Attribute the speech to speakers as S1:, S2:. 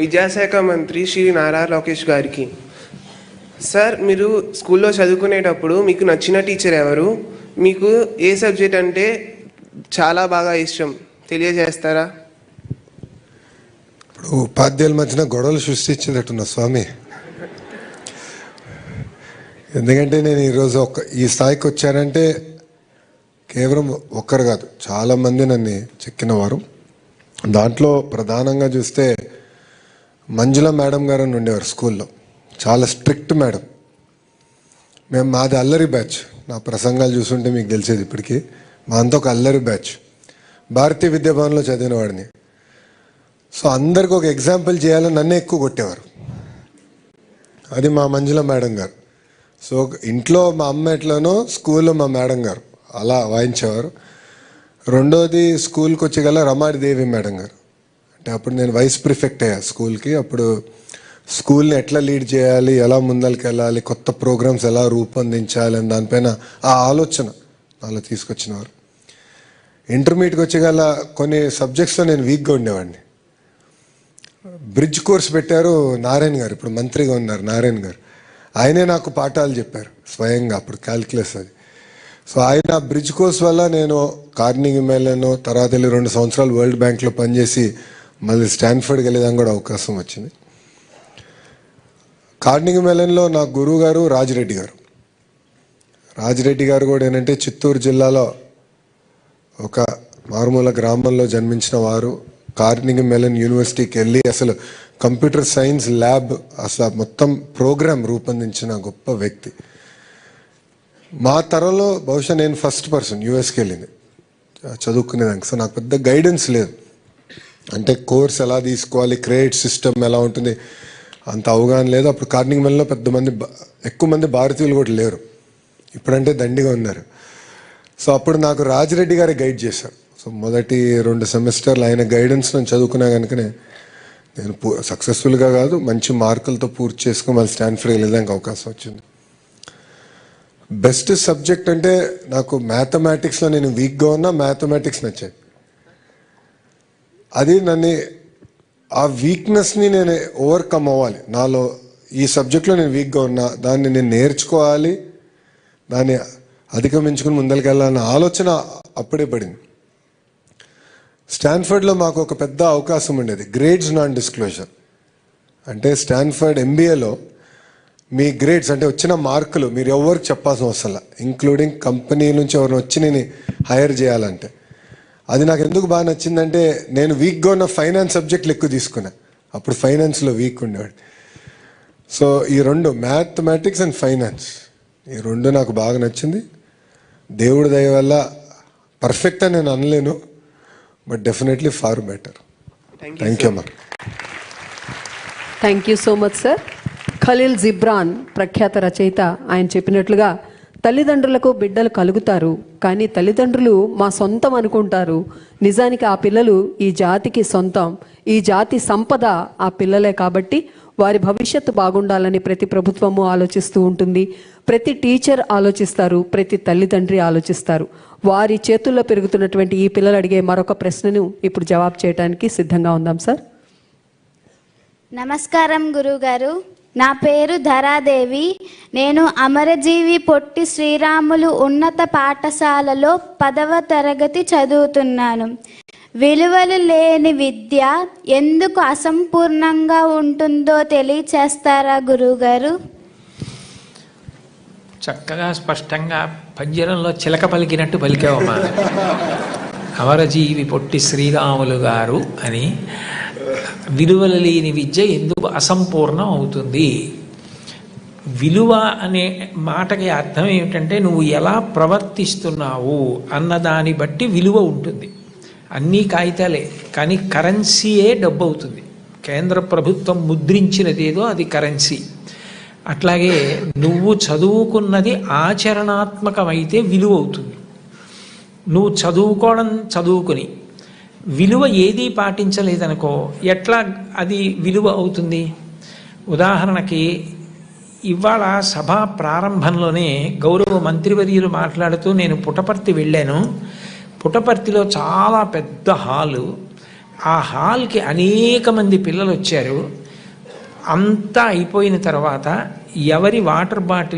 S1: విద్యాశాఖ మంత్రి శ్రీ నారా లోకేష్ గారికి. సార్, మీరు స్కూల్లో చదువుకునేటప్పుడు మీకు నచ్చిన టీచర్ ఎవరు? మీకు ఏ సబ్జెక్ట్ అంటే చాలా బాగా ఇష్టం తెలియజేస్తారా?
S2: ఇప్పుడు ఉపాధ్యాయుల మధ్యన గొడవలు సృష్టించినట్టున్నా స్వామి. ఎందుకంటే నేను ఈరోజు ఈ స్థాయికి వచ్చానంటే కేవలం ఒక్కరు కాదు, చాలామంది నన్ను చెక్కినవారు. దాంట్లో ప్రధానంగా చూస్తే మంజుల మేడం గారు అని ఉండేవారు స్కూల్లో. చాలా స్ట్రిక్ట్ మేడం. మాది అల్లరి బ్యాచ్. నా ప్రసంగాలు చూస్తుంటే మీకు తెలిసేది ఇప్పటికీ. మా అంతా ఒక అల్లరి బ్యాచ్. భారతీయ విద్యాభవన్లో చదివిన వాడిని. సో అందరికి ఒక ఎగ్జాంపుల్ చేయాలని నన్నే ఎక్కువ కొట్టేవారు. అది మా మంజుల మేడం గారు. సో ఇంట్లో మా అమ్మ ఎట్లనో స్కూల్లో మా మేడం గారు అలా వాయించేవారు. రెండోది స్కూల్కి వచ్చేగల రమాదేవి మేడం గారు. అంటే అప్పుడు నేను వైస్ ప్రిఫెక్ట్ అయ్యా స్కూల్కి. అప్పుడు స్కూల్ని ఎట్లా లీడ్ చేయాలి, ఎలా ముందరికి వెళ్ళాలి, కొత్త ప్రోగ్రామ్స్ ఎలా రూపొందించాలి అని దానిపైన ఆ ఆలోచన నాలో తీసుకొచ్చినవారు. ఇంటర్మీడియట్కి వచ్చేగల కొన్ని సబ్జెక్ట్స్లో నేను వీక్గా ఉండేవాడిని. బ్రిడ్జ్ కోర్స్ పెట్టారు నారాయణ గారు, ఇప్పుడు మంత్రిగా ఉన్నారు నారాయణ గారు. ఆయనే నాకు పాఠాలు చెప్పారు స్వయంగా. అప్పుడు క్యాల్కులస్ అది. సో ఆయన బ్రిడ్జ్ కోర్స్ వల్ల నేను కార్నింగ్ మెల్లన్, తర్వాత 2 సంవత్సరాలు వరల్డ్ బ్యాంక్లో పనిచేసి మళ్ళీ స్టాన్ఫర్డ్కి వెళ్ళేదానికి కూడా అవకాశం వచ్చింది. కార్నింగ్ మెల్లన్లో నా గురువు గారు రాజిరెడ్డి గారు. రాజిరెడ్డి గారు కూడా ఏంటంటే చిత్తూరు జిల్లాలో ఒక మారుమూల గ్రామంలో జన్మించిన వారు. కార్నింగ్ మెల్లన్ యూనివర్సిటీకి వెళ్ళి అసలు కంప్యూటర్ సైన్స్ ల్యాబ్, అసలు మొత్తం ప్రోగ్రామ్ రూపొందించిన గొప్ప వ్యక్తి. మా తరంలో బహుశా నేను ఫస్ట్ పర్సన్ యూఎస్కి వెళ్ళింది చదువుకునేదానికి. సో నాకు పెద్ద గైడెన్స్ లేదు. అంటే కోర్స్ ఎలా తీసుకోవాలి, క్రెడిట్ సిస్టమ్ ఎలా ఉంటుంది అంత అవగాహన లేదు. అప్పుడు కార్నింగ్ మెల్లన్లో ఎక్కువ మంది భారతీయులు కూడా లేరు. ఇప్పుడంటే దండిగా ఉన్నారు. సో అప్పుడు నాకు రాజిరెడ్డి గారే గైడ్ చేశారు. సో మొదటి 2 సెమిస్టర్లు ఆయన గైడెన్స్ నేను చదువుకున్నా కనుకనే నేను సక్సెస్ఫుల్గా కాదు మంచి మార్కులతో పూర్తి చేసుకుని మళ్ళీ స్టాన్ఫర్డ్ వెళ్ళడానికి అవకాశం వచ్చింది. బెస్ట్ సబ్జెక్ట్ అంటే నాకు మ్యాథమెటిక్స్లో నేను వీక్గా ఉన్నా మ్యాథమెటిక్స్ నచ్చాయి. అది ఆ వీక్నెస్ని నేను ఓవర్కమ్ అవ్వాలి. నాలో ఈ సబ్జెక్ట్లో నేను వీక్గా ఉన్నా, దాన్ని నేను నేర్చుకోవాలి, దాన్ని అధిగమించుకుని ముందరికి వెళ్ళాలన్న ఆలోచన అప్పుడే పడింది. స్టాన్ఫర్డ్లో మాకు ఒక పెద్ద అవకాశం ఉండేది, గ్రేడ్స్ నాన్ డిస్క్లోజర్. అంటే స్టాన్ఫర్డ్ ఎంబీఏలో మీ గ్రేడ్స్ అంటే వచ్చిన మార్కులు మీరు ఎవరికి చెప్పాల్సిన అవసరం లేదు, ఇంక్లూడింగ్ కంపెనీ నుంచి ఎవరిని వచ్చి నేను హైర్ చేయాలంటే. అది నాకు ఎందుకు బాగా నచ్చిందంటే నేను వీక్గా ఉన్న ఫైనాన్స్ సబ్జెక్టులు ఎక్కువ తీసుకున్నా. అప్పుడు ఫైనాన్స్లో వీక్ ఉండేవాడు. సో ఈ 2 మ్యాథమెటిక్స్ అండ్ ఫైనాన్స్, ఈ 2 నాకు బాగా నచ్చింది. దేవుడి దయ వల్ల పర్ఫెక్ట్ అని నేను అనలేను, but definitely far better. Thank you అమ్మా.
S3: Thank you so much sir. Khalil Gibran ప్రఖ్యాత రచయిత. ఆయన చెప్పినట్లుగా తల్లిదండ్రులకు బిడ్డలు కలుగుతారు, కానీ తల్లిదండ్రులు మా సొంతం అనుకుంటారు. నిజానికి ఆ పిల్లలు ఈ జాతికి సొంతం. ఈ జాతి సంపద ఆ పిల్లలే. కాబట్టి వారి భవిష్యత్తు బాగుండాలని ప్రతి ప్రభుత్వము ఆలోచిస్తూ ఉంటుంది, ప్రతి టీచర్ ఆలోచిస్తారు, ప్రతి తల్లిదండ్రి ఆలోచిస్తారు. వారి చేతుల్లో పెరుగుతున్నటువంటి ఈ పిల్లలు అడిగే మరొక ప్రశ్నను ఇప్పుడు జవాబు చేయడానికి సిద్ధంగా ఉందాం సార్.
S4: నమస్కారం గురుగారు. నా పేరు ధరాదేవి. నేను అమరజీవి పొట్టి శ్రీరాములు ఉన్నత పాఠశాలలో 10వ తరగతి చదువుతున్నాను. విలువలు లేని విద్య ఎందుకు అసంపూర్ణంగా ఉంటుందో తెలియచేస్తారా గురువుగారు?
S5: చక్కగా స్పష్టంగా పంజరంలో చిలక పలికినట్టు పలికావమ్మా. అమరజీవి పొట్టి శ్రీరాములు గారు అని. విలువలు లేని విద్య ఎందుకు అసంపూర్ణం అవుతుంది? విలువ అనే మాటకి అర్థం ఏమిటంటే నువ్వు ఎలా ప్రవర్తిస్తున్నావు అన్నదాన్ని బట్టి విలువ ఉంటుంది. అన్నీ కాగితాలే, కానీ కరెన్సీయే డబ్బు అవుతుంది. కేంద్ర ప్రభుత్వం ముద్రించినదేదో అది కరెన్సీ. అట్లాగే నువ్వు చదువుకున్నది ఆచరణాత్మకమైతే విలువ అవుతుంది. నువ్వు చదువుకుని విలువ ఏదీ పాటించలేదనుకో ఎట్లా అది విలువ అవుతుంది? ఉదాహరణకి ఇవాళ సభా ప్రారంభంలోనే గౌరవ మంత్రివర్యులు మాట్లాడుతూ నేను పుట్టపర్తి వెళ్ళాను. పుట్టపర్తిలో చాలా పెద్ద హాలు, ఆ హాల్కి అనేక మంది పిల్లలు వచ్చారు. అంతా అయిపోయిన తర్వాత ఎవరి వాటర్ బాటిల్